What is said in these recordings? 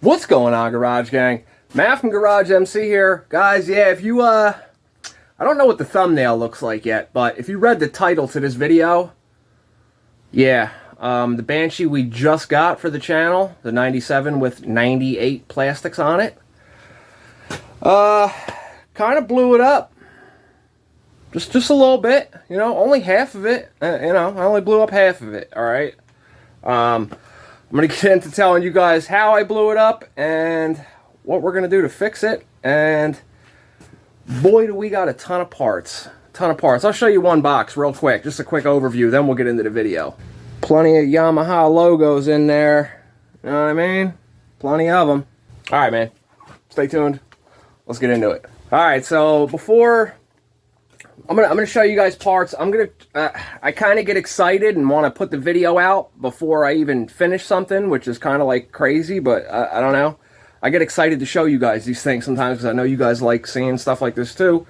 What's going on, Garage Gang? Matt from GarageMC here. Guys, yeah, if you, I don't know what the thumbnail looks like yet, but if you read the title to this video, yeah, the Banshee we just got for the channel, the 97 with 98 plastics on it, kind of blew it up. Just a little bit, you know, only half of it, you know, I only blew up half of it, alright? I'm going to get into telling you guys how I blew it up and what we're going to do to fix it, and boy do we got a ton of parts. I'll show you one box real quick, just a quick overview, then we'll get into the video. Plenty of Yamaha logos in there, you know what I mean? Plenty of them. Alright, man, stay tuned, let's get into it. Alright, so before I'm gonna show you guys parts. I kind of get excited and want to put the video out before I even finish something, which is kind of like crazy, but I don't know. I get excited to show you guys these things sometimes because I know you guys like seeing stuff like this too.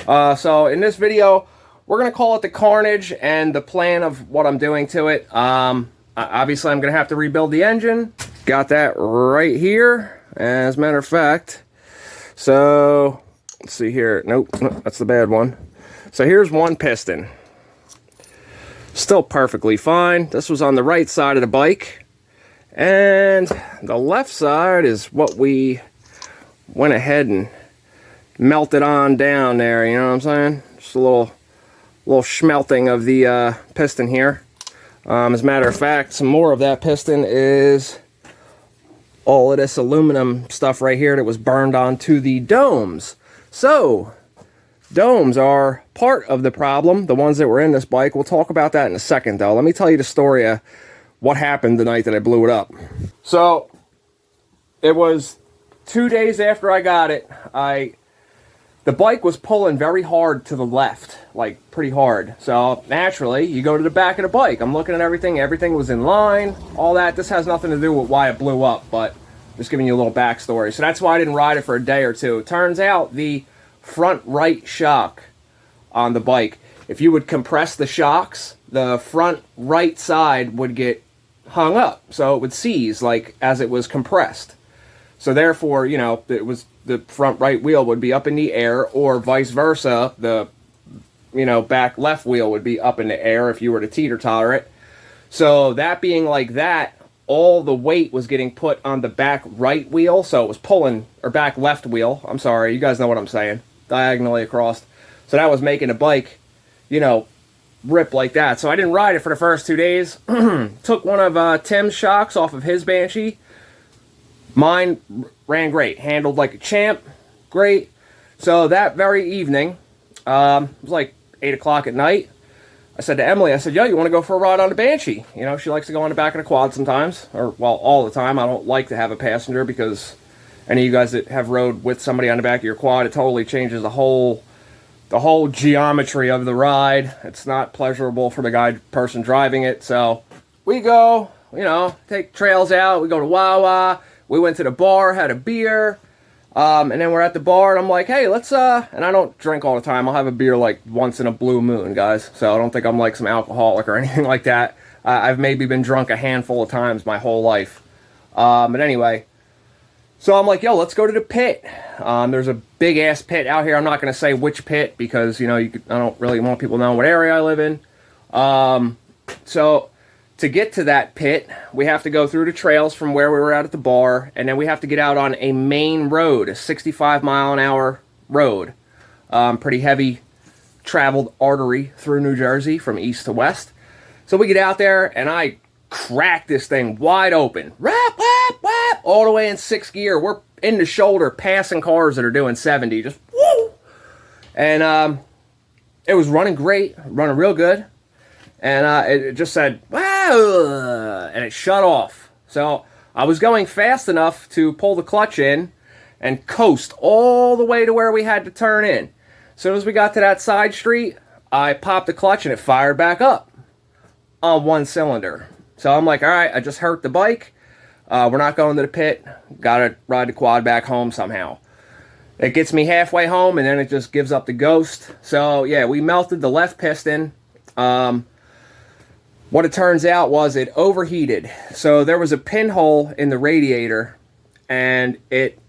So in this video, we're gonna call it the Carnage and the plan of what I'm doing to it. Obviously, I'm gonna have to rebuild the engine. Got that right here, as a matter of fact. So let's see here. Nope, that's the bad one. So here's one piston. Still perfectly fine. This was on the right side of the bike. And the left side is what we went ahead and melted on down there, you know what I'm saying? Just a little schmelting of the piston here. As a matter of fact, some more of that piston is all of this aluminum stuff right here that was burned onto the domes. So domes are part of the problem, the ones that were in this bike. We'll talk about that in a second, though. Let me tell you the story of what happened the night that I blew it up. So, it was 2 days after I got it. The bike was pulling very hard to the left, like pretty hard. So, naturally, you go to the back of the bike. I'm looking at everything. Everything was in line, all that. This has nothing to do with why it blew up, but just giving you a little backstory. So, that's why I didn't ride it for a day or two. It turns out the front right shock on the bike, if you would compress the shocks, the front right side would get hung up, so it would seize like as it was compressed. So therefore, you know, it was the front right wheel would be up in the air, or vice versa, the, you know, back left wheel would be up in the air if you were to teeter-totter it. So that being like that, all the weight was getting put on the back right wheel, so it was pulling, or back left wheel, I'm sorry, you guys know what I'm saying, diagonally across. So that was making the bike, you know, rip like that. So I didn't ride it for the first 2 days. Took one of Tim's shocks off of his Banshee. Mine ran great. Handled like a champ. Great. So that very evening, it was like 8 o'clock at night, I said to Emily, I said, yo, you want to go for a ride on the Banshee? You know, she likes to go on the back of the quad sometimes. Or, well, all the time. I don't like to have a passenger because any of you guys that have rode with somebody on the back of your quad, it totally changes the whole geometry of the ride. It's not pleasurable for the person driving it. So we go, you know, take trails out. We go to Wawa. We went to the bar, had a beer. And then we're at the bar and I'm like, hey, let's, and I don't drink all the time. I'll have a beer like once in a blue moon, guys. So I don't think I'm like some alcoholic or anything like that. I've maybe been drunk a handful of times my whole life. But anyway, so I'm like, yo, let's go to the pit. There's a big-ass pit out here. I'm not going to say which pit because, you know, I don't really want people to know what area I live in. So to get to that pit, we have to go through the trails from where we were at the bar, and then we have to get out on a main road, a 65-mile-an-hour road. Pretty heavy traveled artery through New Jersey from east to west. So we get out there, and I crack this thing wide open. Rap, wap, wap, all the way in 6th gear. We're in the shoulder, passing cars that are doing 70. Just woo! And it was running great, running real good. And it just said, wow, and it shut off. So I was going fast enough to pull the clutch in and coast all the way to where we had to turn in. As soon as we got to that side street, I popped the clutch and it fired back up on one cylinder. So I'm like, all right, I just hurt the bike. We're not going to the pit. Got to ride the quad back home somehow. It gets me halfway home, and then it just gives up the ghost. So, yeah, we melted the left piston. What it turns out was it overheated. So there was a pinhole in the radiator, and it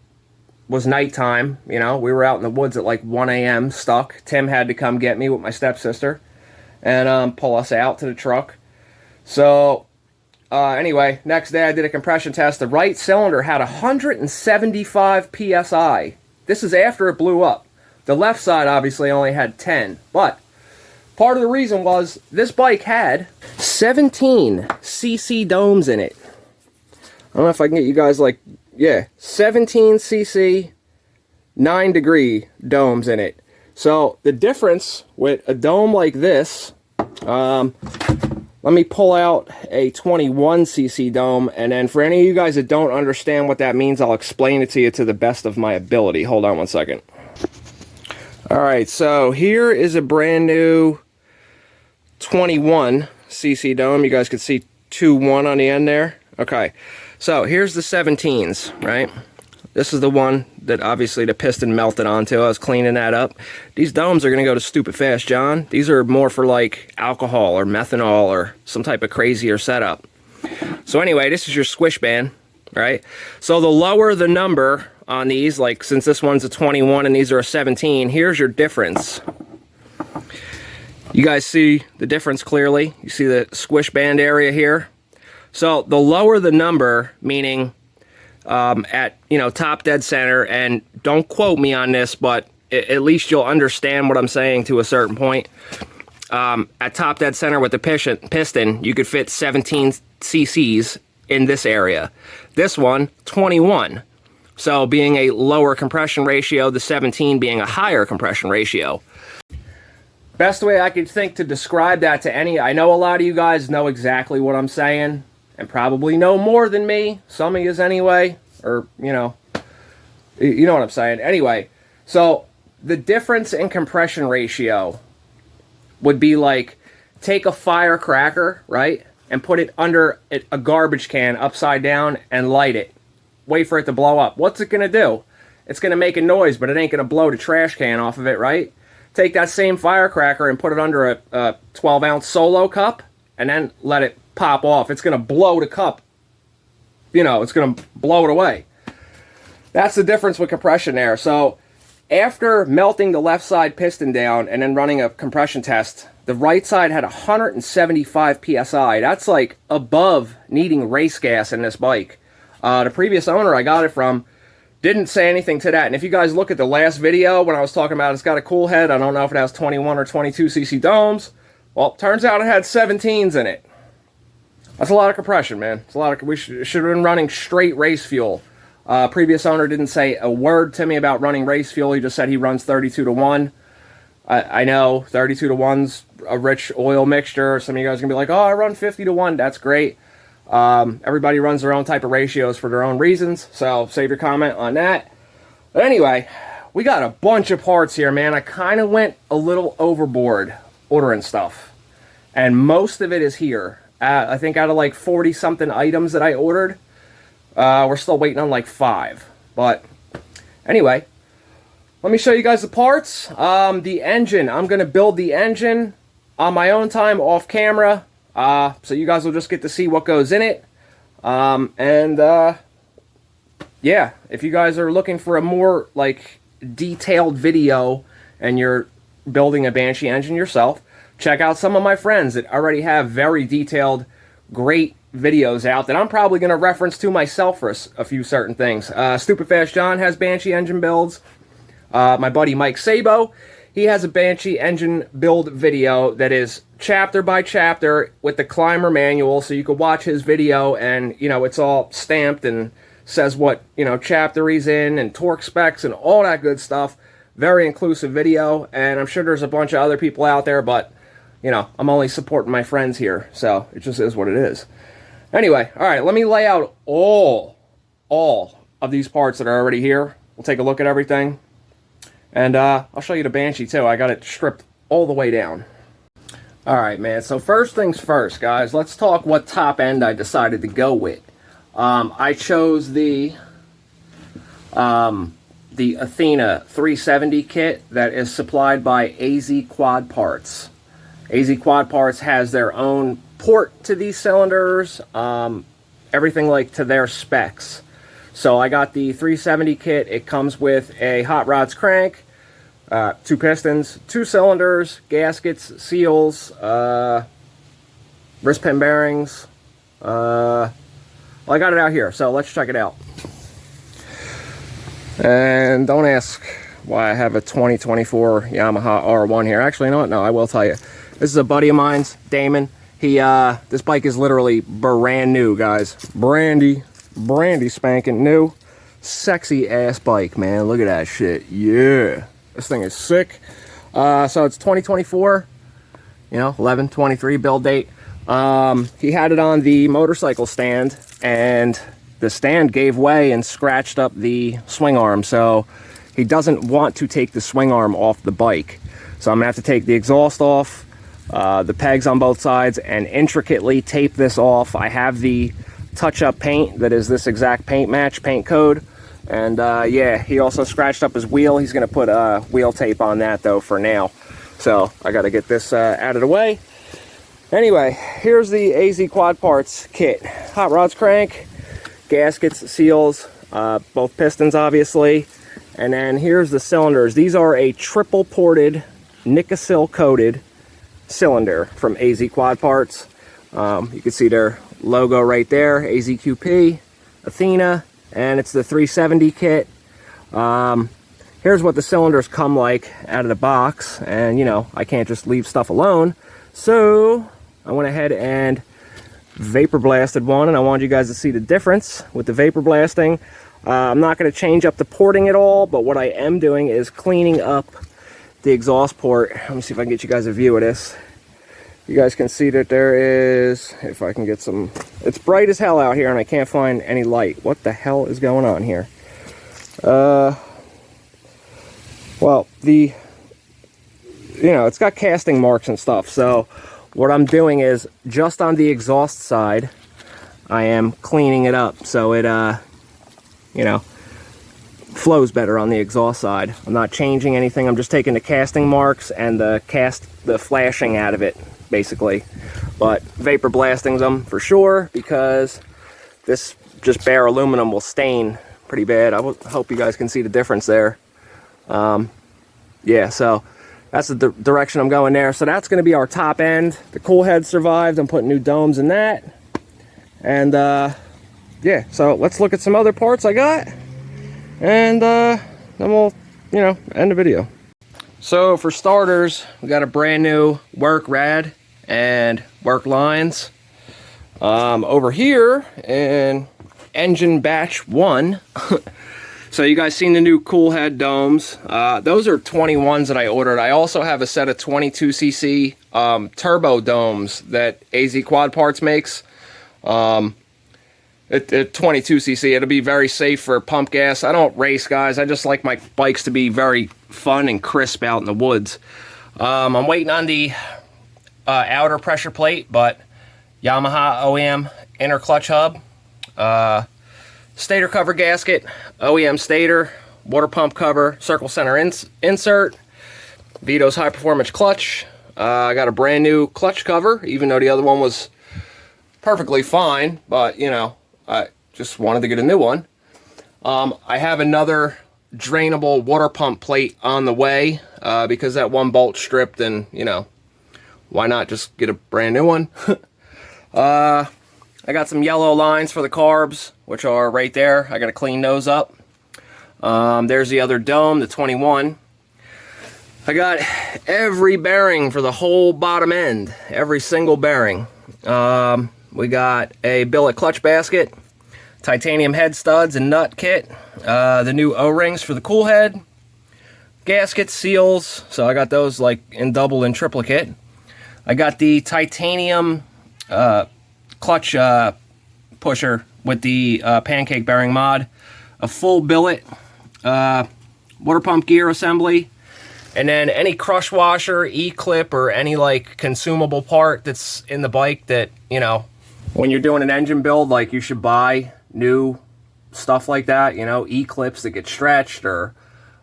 was nighttime. You know, we were out in the woods at like 1 a.m. stuck. Tim had to come get me with my stepsister and pull us out to the truck. So anyway, next day I did a compression test. The right cylinder had 175 psi. This is after it blew up. The left side obviously only had 10, but part of the reason was this bike had 17 cc domes in it. I don't know if I can get you guys like, yeah, 17 cc 9-degree domes in it. So the difference with a dome like this, let me pull out a 21 cc dome, and then for any of you guys that don't understand what that means, I'll explain it to you to the best of my ability. Hold on one second. Alright, so here is a brand new 21 cc dome. You guys can see 2-1 on the end there. Okay, so here's the 17s, right? This is the one that obviously the piston melted onto. I was cleaning that up. These domes are going to go to stupid fast, John. These are more for like alcohol or methanol or some type of crazier setup. So anyway, this is your squish band, right? So the lower the number on these, like since this one's a 21 and these are a 17, here's your difference. You guys see the difference clearly? You see the squish band area here? So the lower the number, meaning at, you know, top dead center, and don't quote me on this, but at least you'll understand what I'm saying to a certain point. At top dead center with the piston, you could fit 17 cc's in this area. This one, 21. So being a lower compression ratio, the 17 being a higher compression ratio. Best way I could think to describe that to any, I know a lot of you guys know exactly what I'm saying, and probably know more than me, some of yous anyway, or, you know what I'm saying. Anyway, so the difference in compression ratio would be like, take a firecracker, right, and put it under a garbage can upside down and light it. Wait for it to blow up. What's it going to do? It's going to make a noise, but it ain't going to blow the trash can off of it, right? Take that same firecracker and put it under a 12-ounce solo cup, and then let it pop off. It's going to blow the cup. You know, it's going to blow it away. That's the difference with compression there. So after melting the left side piston down and then running a compression test, the right side had 175 psi. That's like above needing race gas in this bike. The previous owner I got it from didn't say anything to that. And if you guys look at the last video when I was talking about it's got a cool head, I don't know if it has 21 or 22 cc domes. Well, turns out it had 17s in it. That's a lot of compression, man. It's a lot of. We should have been running straight race fuel. Previous owner didn't say a word to me about running race fuel. He just said he runs 32 to 1. I know 32 to 1's a rich oil mixture. Some of you guys are going to be like, oh, I run 50 to 1. That's great. Everybody runs their own type of ratios for their own reasons, so save your comment on that. But anyway, we got a bunch of parts here, man. I kind of went a little overboard ordering stuff, and most of it is here. I think out of like 40-something items that I ordered, we're still waiting on like 5. But anyway, let me show you guys the parts. The engine, I'm going to build the engine on my own time off camera. So you guys will just get to see what goes in it. Yeah, if you guys are looking for a more like detailed video and you're building a Banshee engine yourself, check out some of my friends that already have very detailed, great videos out that I'm probably going to reference to myself for a few certain things. Stupid Fast John has Banshee engine builds. My buddy Mike Sabo, he has a Banshee engine build video that is chapter by chapter with the climber manual, so you can watch his video and, you know, it's all stamped and says what, you know, chapter he's in and torque specs and all that good stuff. Very inclusive video, and I'm sure there's a bunch of other people out there, but, you know, I'm only supporting my friends here, so it just is what it is. Anyway, all right, let me lay out all of these parts that are already here. We'll take a look at everything. And I'll show you the Banshee too. I got it stripped all the way down. Alright, man, so first things first, guys. Let's talk what top end I decided to go with. I chose the Athena 370 kit that is supplied by AZ Quad Parts. AZ Quad Parts has their own port to these cylinders, everything like to their specs. So I got the 370 kit. It comes with a hot rods crank, 2 pistons, 2 cylinders, gaskets, seals, wrist pin bearings. Well, I got it out here, so let's check it out. And don't ask why I have a 2024 Yamaha R1 here. Actually, you know what? No, I will tell you. This is a buddy of mine's, Damon. This bike is literally brand new, guys. Brandy spanking new. Sexy ass bike, man. Look at that shit. Yeah. This thing is sick. So it's 2024, you know, 11/23 build date. He had it on the motorcycle stand, and the stand gave way and scratched up the swing arm. So he doesn't want to take the swing arm off the bike. So I'm gonna have to take the exhaust off, the pegs on both sides, and intricately tape this off. I have the touch-up paint that is this exact paint code. And yeah, he also scratched up his wheel. He's gonna put wheel tape on that though for now. So I gotta get this out of the way. Anyway, here's the AZ Quad Parts kit. Hot rods crank, gaskets, seals, both pistons obviously. And then here's the cylinders. These are a triple ported, Nicosil coated cylinder from AZ Quad Parts. You can see their logo right there, AZQP, Athena, and it's the 370 kit. Here's what the cylinders come like out of the box, and you know, I can't just leave stuff alone. So I went ahead and vapor blasted one, and I wanted you guys to see the difference with the vapor blasting. I'm not going to change up the porting at all, but what I am doing is cleaning up the exhaust port. Let me see if I can get you guys a view of this. You guys can see that there is, if I can get some, it's bright as hell out here and I can't find any light. What the hell is going on here? Well, you know, it's got casting marks and stuff. So what I'm doing is just on the exhaust side, I am cleaning it up so it, you know, flows better on the exhaust side. I'm not changing anything. I'm just taking the casting marks and the flashing out of it, basically. But vapor blasting them for sure, because this just bare aluminum will stain pretty bad. I hope you guys can see the difference there. Yeah, so that's the direction I'm going there. So that's going to be our top end. The cool head survived. I'm putting new domes in that. And yeah, so let's look at some other parts I got, and then we'll, you know, end the video. So for starters, we got a brand new work rad and work lines. Over here in engine batch 1, so you guys seen the new cool head domes. Those are 21s that I ordered. I also have a set of 22cc turbo domes that AZ Quad Parts makes. At 22cc, it'll be very safe for pump gas. I don't race, guys. I just like my bikes to be very fun and crisp out in the woods. I'm waiting on the outer pressure plate, but Yamaha OEM inner clutch hub, stator cover gasket, OEM stator, water pump cover, circle center insert, Vito's high performance clutch. I got a brand new clutch cover, even though the other one was perfectly fine, but you know, I just wanted to get a new one. I have another drainable water pump plate on the way, because that one bolt stripped, and you know, why not just get a brand new one? I got some yellow lines for the carbs, which are right there. I got to clean those up. There's the other dome, the 21. I got every bearing for the whole bottom end, every single bearing. We got a billet clutch basket, titanium head studs and nut kit, the new O-rings for the cool head, gaskets, seals, so I got those like in double and triplicate. I got the titanium clutch pusher with the pancake bearing mod, a full billet water pump gear assembly, and then any crush washer, E-clip, or any like consumable part that's in the bike that, you know, when you're doing an engine build, like you should buy new stuff like that, you know, E-clips that get stretched, or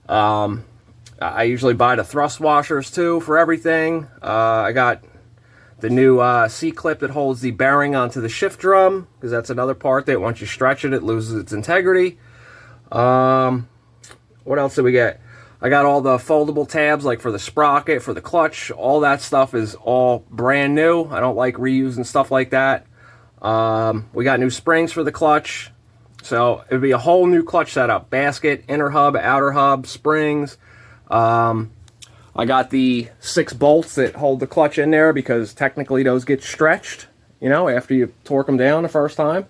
I usually buy the thrust washers too for everything. I got the new C-clip that holds the bearing onto the shift drum, because that's another part that once you stretch it, it loses its integrity. What else did we get? I got all the foldable tabs, like for the sprocket, for the clutch. All that stuff is all brand new. I don't like reusing stuff like that. We got new springs for the clutch. So it would be a whole new clutch setup. Basket, inner hub, outer hub, springs. I got the 6 bolts that hold the clutch in there because technically those get stretched, you know, after you torque them down the first time.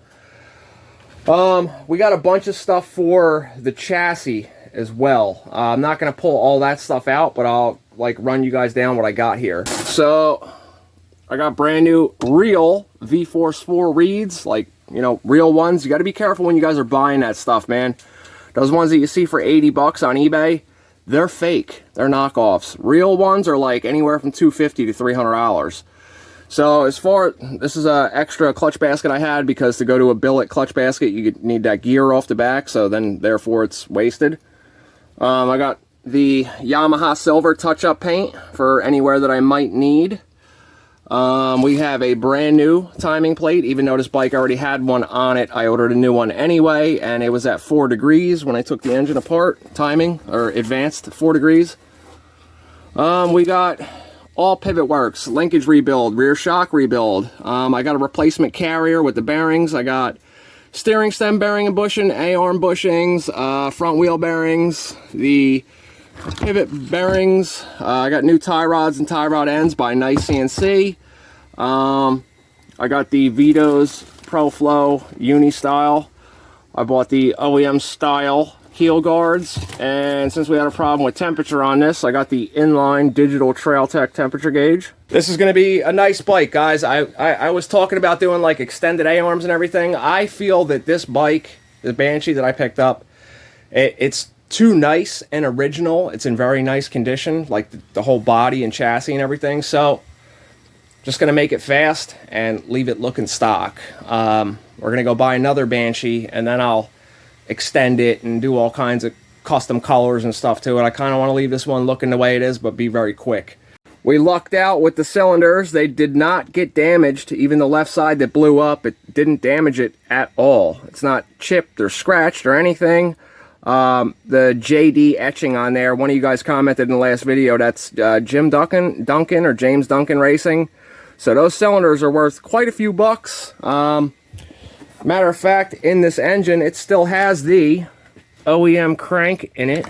We got a bunch of stuff for the chassis as well. I'm not going to pull all that stuff out, but I'll like run you guys down what I got here. So I got brand new real V-Force 4 reeds, like, you know, real ones. You got to be careful when you guys are buying that stuff, man. Those ones that you see for 80 bucks on eBay, they're fake. They're knockoffs. Real ones are like anywhere from $250 to $300. So as far, this is a extra clutch basket I had because to go to a billet clutch basket, you need that gear off the back. So then therefore it's wasted. I got the Yamaha silver touch-up paint for anywhere that I might need. We have a brand new timing plate. Even though this bike already had one on it, I ordered a new one anyway, and it was at 4 degrees when I took the engine apart. Timing, or advanced 4 degrees. We got all pivot works, linkage rebuild, rear shock rebuild. I got a replacement carrier with the bearings. I got steering stem bearing and bushing, A-arm bushings, front wheel bearings, the pivot bearings. I got new tie rods and tie rod ends by Nice CNC. I got the Vito's Pro Flow Uni style. I bought the OEM style heel guards, and since we had a problem with temperature on this, I got the inline digital Trail Tech temperature gauge. This is going to be a nice bike, guys. I was talking about doing like extended A-arms and everything. I feel that this bike, the Banshee that I picked up, it's too nice and original. It's in very nice condition, like the whole body and chassis and everything. So just going to make it fast and leave it looking stock. We're going to go buy another Banshee, and then I'll extend it and do all kinds of custom colors and stuff to it. I kind of want to leave this one looking the way it is, but be very quick. We lucked out with the cylinders. They did not get damaged. Even the left side that blew up, it didn't damage it at all. It's not chipped or scratched or anything. The JD etching on there, one of you guys commented in the last video, that's Jim Duncan or James Duncan Racing. So those cylinders are worth quite a few bucks. Matter of fact, in this engine, it still has the OEM crank in it.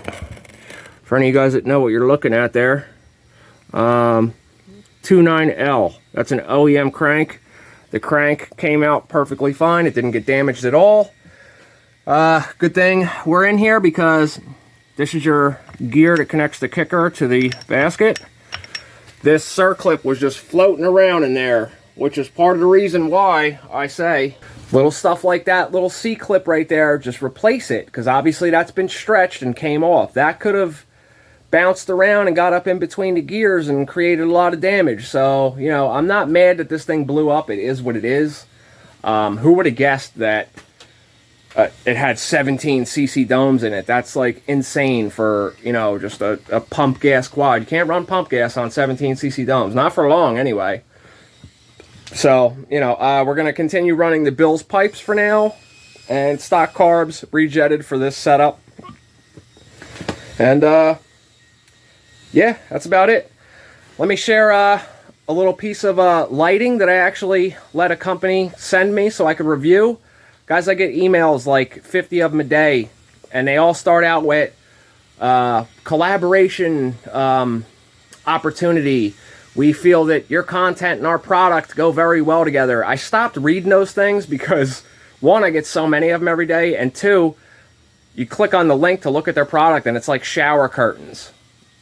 For any of you guys that know what you're looking at there. 29L. That's an OEM crank. The crank came out perfectly fine. It didn't get damaged at all. Good thing we're in here because this is your gear that connects the kicker to the basket. This circlip was just floating around in there, which is part of the reason why I say little stuff like that, little C-clip right there, just replace it, because obviously that's been stretched and came off. That could have bounced around and got up in between the gears and created a lot of damage. So, you know, I'm not mad that this thing blew up. It is what it is. Who would have guessed that it had 17 cc domes in it? That's like insane for, you know, just a pump gas quad. You can't run pump gas on 17 cc domes, not for long anyway. So, you know, we're going to continue running the Bill's pipes for now, and stock carbs rejetted for this setup. And yeah, that's about it. Let me share a little piece of lighting that I actually let a company send me so I could review. Guys, I get emails like 50 of them a day, and they all start out with collaboration opportunity. We feel that your content and our product go very well together. I stopped reading those things because, one, I get so many of them every day, and two, you click on the link to look at their product and it's like shower curtains.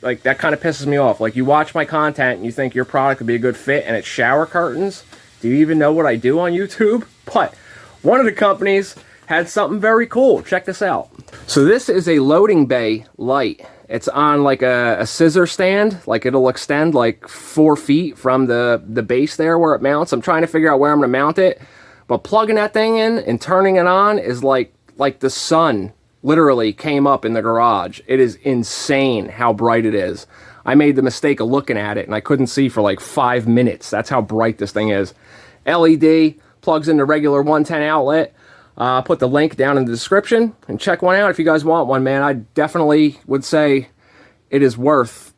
Like, that kind of pisses me off. Like, you watch my content and you think your product would be a good fit, and it's shower curtains? Do you even know what I do on YouTube? But one of the companies had something very cool. Check this out. So this is a loading bay light. It's on like a scissor stand. Like, it'll extend like 4 feet from the base there where it mounts. I'm trying to figure out where I'm going to mount it. But plugging that thing in and turning it on is like the sun literally came up in the garage. It is insane how bright it is. I made the mistake of looking at it and I couldn't see for like 5 minutes. That's how bright this thing is. LED, plugs in the regular 110 outlet. Put the link down in the description and check one out if you guys want one, man. I definitely would say it is worth,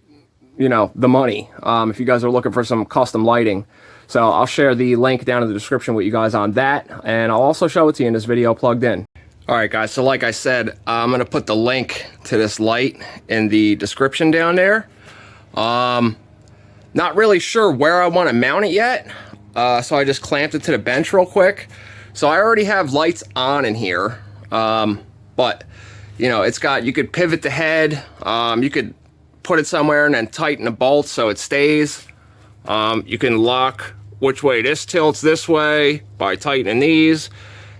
you know, the money if you guys are looking for some custom lighting. So I'll share the link down in the description with you guys on that, and I'll also show it to you in this video plugged in. Alright guys, so like I said, I'm going to put the link to this light in the description down there. Not really sure where I want to mount it yet, so I just clamped it to the bench real quick. So I already have lights on in here, but you know, it's got, you could pivot the head, you could put it somewhere and then tighten the bolts so it stays. You can lock which way this tilts this way by tightening these.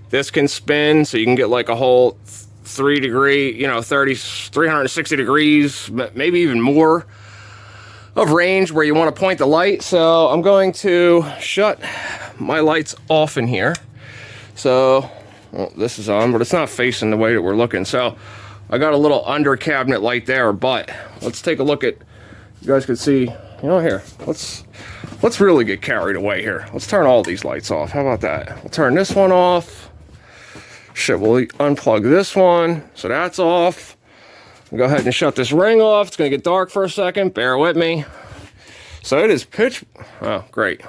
This can spin, so you can get like a whole 360 degrees, maybe even more of range where you want to point the light. So I'm going to shut my lights off in here. So, well, this is on, but it's not facing the way that we're looking. So I got a little under cabinet light there, but let's take a look at, you guys can see, you know, here, let's really get carried away here. Let's turn all these lights off. How about that? We'll turn this one off. Shit, we'll unplug this one. So that's off. We'll go ahead and shut this ring off. It's gonna get dark for a second, bear with me. So it is pitch, oh, great.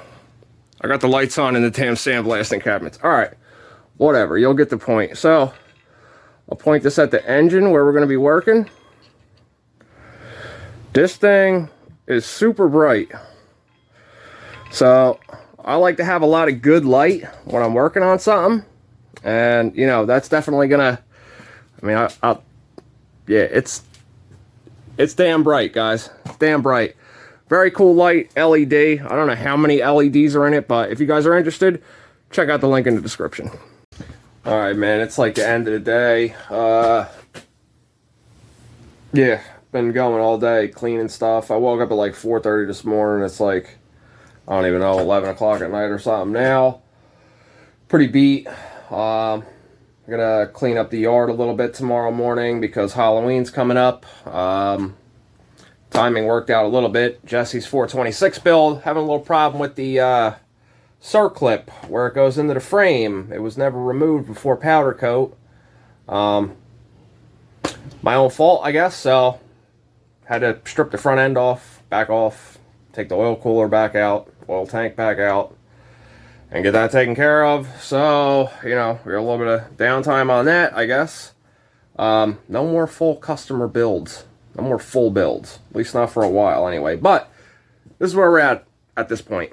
I got the lights on in the damn sandblasting cabinets. All right. Whatever, you'll get the point. So I'll point this at the engine where we're going to be working. This thing is super bright. So I like to have a lot of good light when I'm working on something. And, you know, that's definitely going to, I mean, yeah, it's damn bright, guys. It's damn bright. Very cool light, LED. I don't know how many LEDs are in it, but if you guys are interested, check out the link in the description. Alright, man, it's like the end of the day. Yeah, been going all day cleaning stuff. I woke up at like 4:30 this morning. It's like, I don't even know, 11 o'clock at night or something now. Pretty beat. I'm gonna clean up the yard a little bit tomorrow morning because Halloween's coming up. Timing worked out a little bit. Jesse's 426 build, having a little problem with the circlip where it goes into the frame. It was never removed before powder coat. My own fault, I guess. So had to strip the front end off, back off, take the oil cooler back out, oil tank back out, and get that taken care of. So, you know, we got a little bit of downtime on that, I guess. No more full customer builds. No more full builds. At least not for a while anyway. But this is where we're at this point.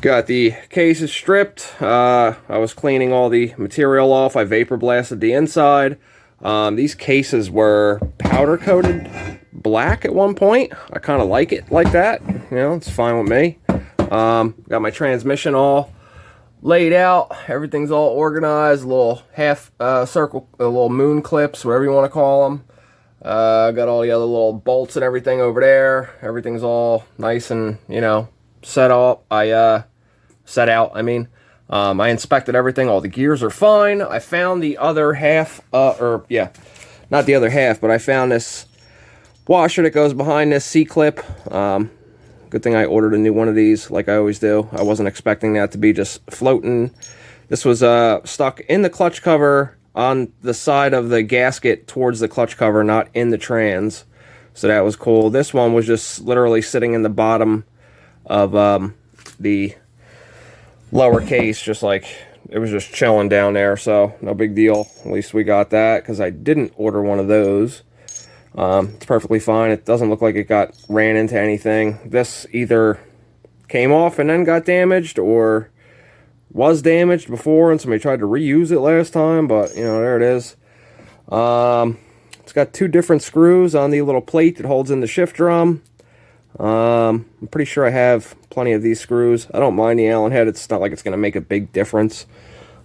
Got the cases stripped. I was cleaning all the material off. I vapor blasted the inside. These cases were powder coated black at one point. I kind of like it like that. You know, it's fine with me. Got my transmission all laid out. Everything's all organized. A little half circle, a little moon clips, whatever you want to call them. Got all the other little bolts and everything over there. Everything's all nice and, you know, set out. I inspected everything. All the gears are fine. I found the other half, not the other half, but I found this washer that goes behind this C-clip. Good thing I ordered a new one of these, like I always do. I wasn't expecting that to be just floating. This was stuck in the clutch cover on the side of the gasket towards the clutch cover, not in the trans. So that was cool. This one was just literally sitting in the bottom of the lower case, just like it was just chilling down there. So no big deal. At least we got that because I didn't order one of those. It's perfectly fine. It doesn't look like it ran into anything. This either came off and then got damaged, or was damaged before and somebody tried to reuse it last time, but you know, there it is. It's got two different screws on the little plate that holds in the shift drum. I'm pretty sure I have plenty of these screws. I don't mind the Allen head. It's not like it's going to make a big difference.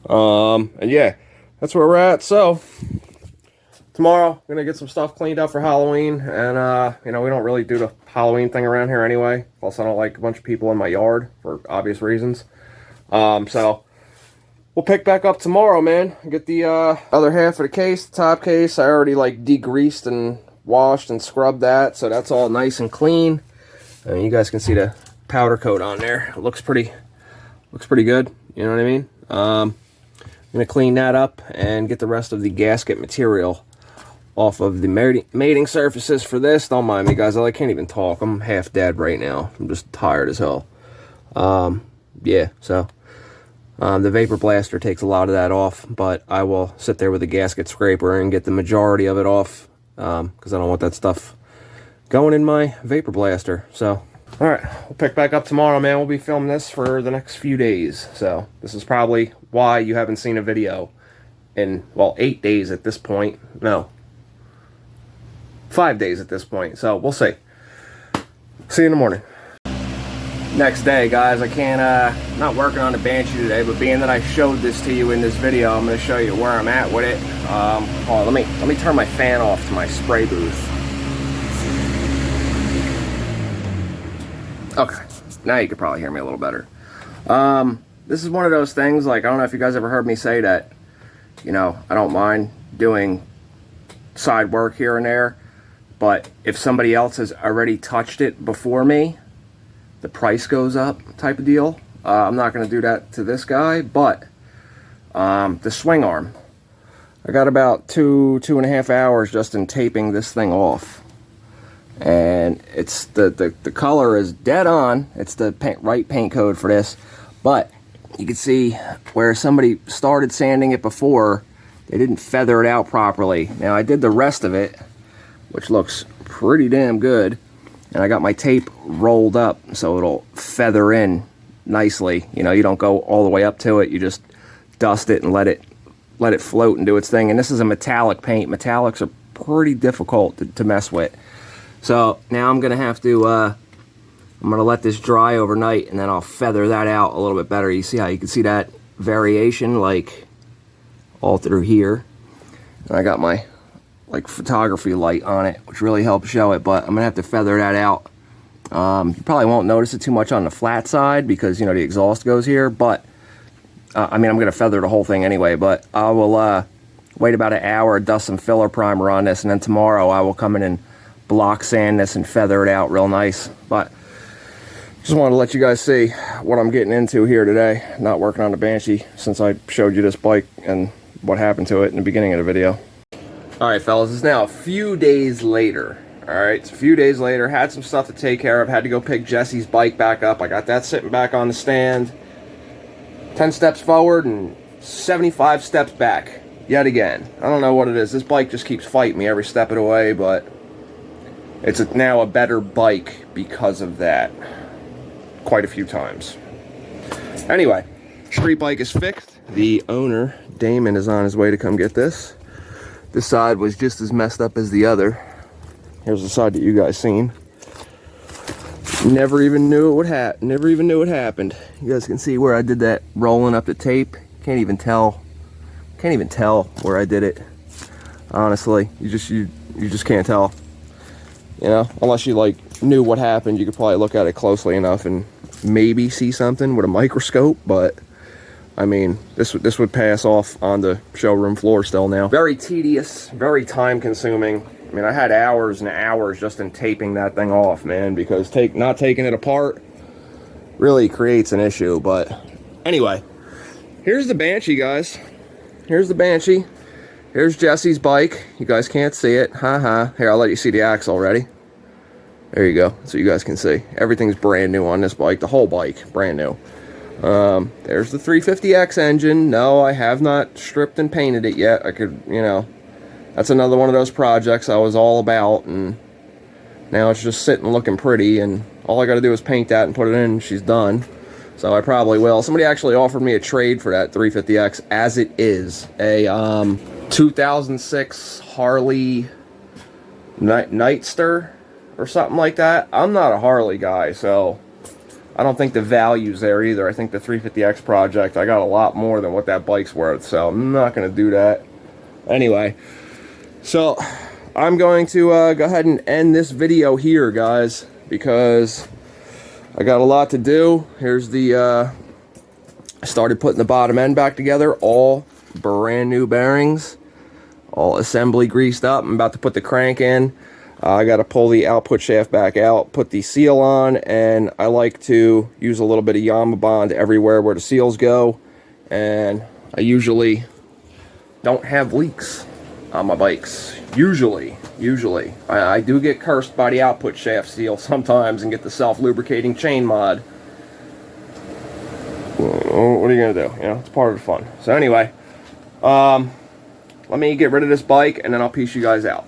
And yeah, that's where we're at. So tomorrow, I'm going to get some stuff cleaned up for Halloween. And, you know, we don't really do the Halloween thing around here anyway. Plus, I don't like a bunch of people in my yard for obvious reasons. So we'll pick back up tomorrow, man. Get the other half of the case, the top case. I already like degreased and washed and scrubbed that, so that's all nice and clean. And you guys can see the powder coat on there. It looks pretty good. You know what I mean? I'm gonna clean that up and get the rest of the gasket material off of the mating surfaces for this. Don't mind me, guys. I can't even talk. I'm half dead right now. I'm just tired as hell. Yeah, so the vapor blaster takes a lot of that off, but I will sit there with a gasket scraper and get the majority of it off, because I don't want that stuff going in my vapor blaster. So, all right, we'll pick back up tomorrow, man. We'll be filming this for the next few days. So this is probably why you haven't seen a video in, well, 8 days at this point. No, 5 days at this point. So we'll see. See you in the morning. Next day, guys. I can't, not working on the Banshee today, but being that I showed this to you in this video, I'm going to show you where I'm at with it. Hold on, let me turn my fan off to my spray booth. Okay, now you can probably hear me a little better. This is one of those things, like, I don't know if you guys ever heard me say that, you know, I don't mind doing side work here and there, but if somebody else has already touched it before me, the price goes up type of deal. I'm not going to do that to this guy, but the swing arm, I got about 2.5 hours just in taping this thing off, and it's the color is dead on. It's the right paint code for this, but you can see where somebody started sanding it before, they didn't feather it out properly. Now I did the rest of it, which looks pretty damn good. And I got my tape rolled up so it'll feather in nicely. You know, you don't go all the way up to it. You just dust it and let it float and do its thing. And this is a metallic paint. Metallics are pretty difficult to mess with. So now I'm gonna have to I'm gonna let this dry overnight, and then I'll feather that out a little bit better. You see how you can see that variation, like all through here. And I got my like photography light on it, which really helps show it, but I'm gonna have to feather that out. You probably won't notice it too much on the flat side because, you know, the exhaust goes here, but I mean, I'm gonna feather the whole thing anyway, but I will wait about an hour, dust some filler primer on this, and then tomorrow I will come in and block sand this and feather it out real nice. But just wanted to let you guys see what I'm getting into here today. Not working on the Banshee since I showed you this bike and what happened to it in the beginning of the video. Alright, fellas, it's now a few days later. Alright, it's a few days later. Had some stuff to take care of. Had to go pick Jesse's bike back up. I got that sitting back on the stand. 10 steps forward and 75 steps back. Yet again. I don't know what it is. This bike just keeps fighting me every step of the way, but it's now a better bike because of that. Quite a few times. Anyway, street bike is fixed. The owner, Damon, is on his way to come get this. This side was just as messed up as the other. Here's the side that you guys seen. Never even knew it would happen. Never even knew it happened. You guys can see where I did that rolling up the tape. Can't even tell. Can't even tell where I did it. Honestly, you just can't tell. You know, unless you like knew what happened, you could probably look at it closely enough and maybe see something with a microscope, but I mean, this would pass off on the showroom floor still now. Very tedious, very time consuming. I mean, I had hours and hours just in taping that thing off, man, because not taking it apart really creates an issue. But anyway, here's the Banshee, guys. Here's the Banshee. Here's Jesse's bike. You guys can't see it. Haha. Here, I'll let you see the axle. Ready? There you go. So you guys can see. Everything's brand new on this bike. The whole bike, brand new. There's the 350X engine. No, I have not stripped and painted it yet. I could, you know, that's another one of those projects I was all about, and now it's just sitting looking pretty, and all I gotta do is paint that and put it in, and she's done. So I probably will. Somebody actually offered me a trade for that 350X as it is. A 2006 Harley Nightster or something like that. I'm not a Harley guy, so I don't think the value's there either. I think the 350X project, I got a lot more than what that bike's worth, so I'm not going to do that. Anyway, so I'm going to go ahead and end this video here, guys, because I got a lot to do. Here's the I started putting the bottom end back together, all brand new bearings, all assembly greased up. I'm about to put the crank in. I got to pull the output shaft back out, put the seal on, and I like to use a little bit of Yamaha Bond everywhere where the seals go. And I usually don't have leaks on my bikes. Usually. I do get cursed by the output shaft seal sometimes and get the self-lubricating chain mod. What are you gonna do? You know, it's part of the fun. So anyway, let me get rid of this bike and then I'll piece you guys out.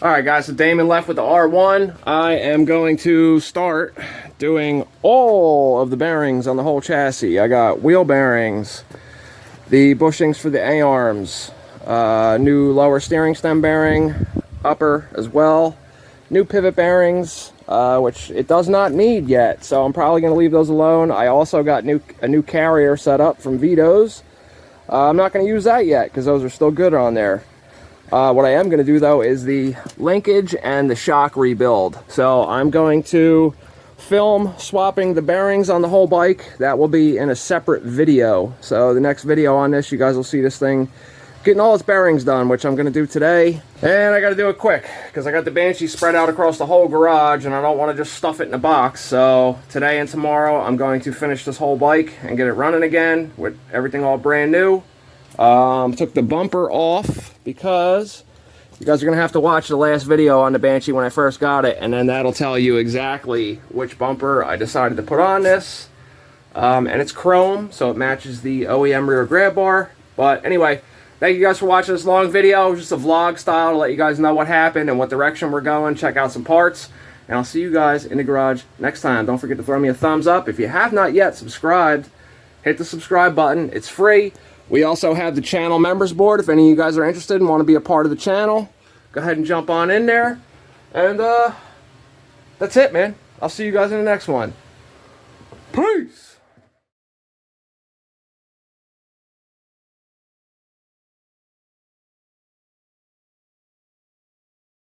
Alright guys, so Damon left with the R1. I am going to start doing all of the bearings on the whole chassis. I got wheel bearings, the bushings for the A-arms, new lower steering stem bearing, upper as well, new pivot bearings, which it does not need yet, so I'm probably going to leave those alone. I also got a new carrier set up from Vito's. I'm not going to use that yet because those are still good on there. What I am going to do though is the linkage and the shock rebuild. So I'm going to film swapping the bearings on the whole bike. That will be in a separate video. So the next video on this, you guys will see this thing getting all its bearings done, which I'm going to do today. And I got to do it quick because I got the Banshee spread out across the whole garage and I don't want to just stuff it in a box. So today and tomorrow I'm going to finish this whole bike and get it running again with everything all brand new. Took the bumper off because you guys are going to have to watch the last video on the Banshee when I first got it, and then that'll tell you exactly which bumper I decided to put on this. And it's chrome, so it matches the OEM rear grab bar. But anyway, thank you guys for watching this long video. It was just a vlog style to let you guys know what happened and what direction we're going, check out some parts, and I'll see you guys in the garage next time. Don't forget to throw me a thumbs up. If you have not yet subscribed, hit the subscribe button. It's free. We also have the channel members board. If any of you guys are interested and want to be a part of the channel, go ahead and jump on in there. And that's it, man. I'll see you guys in the next one.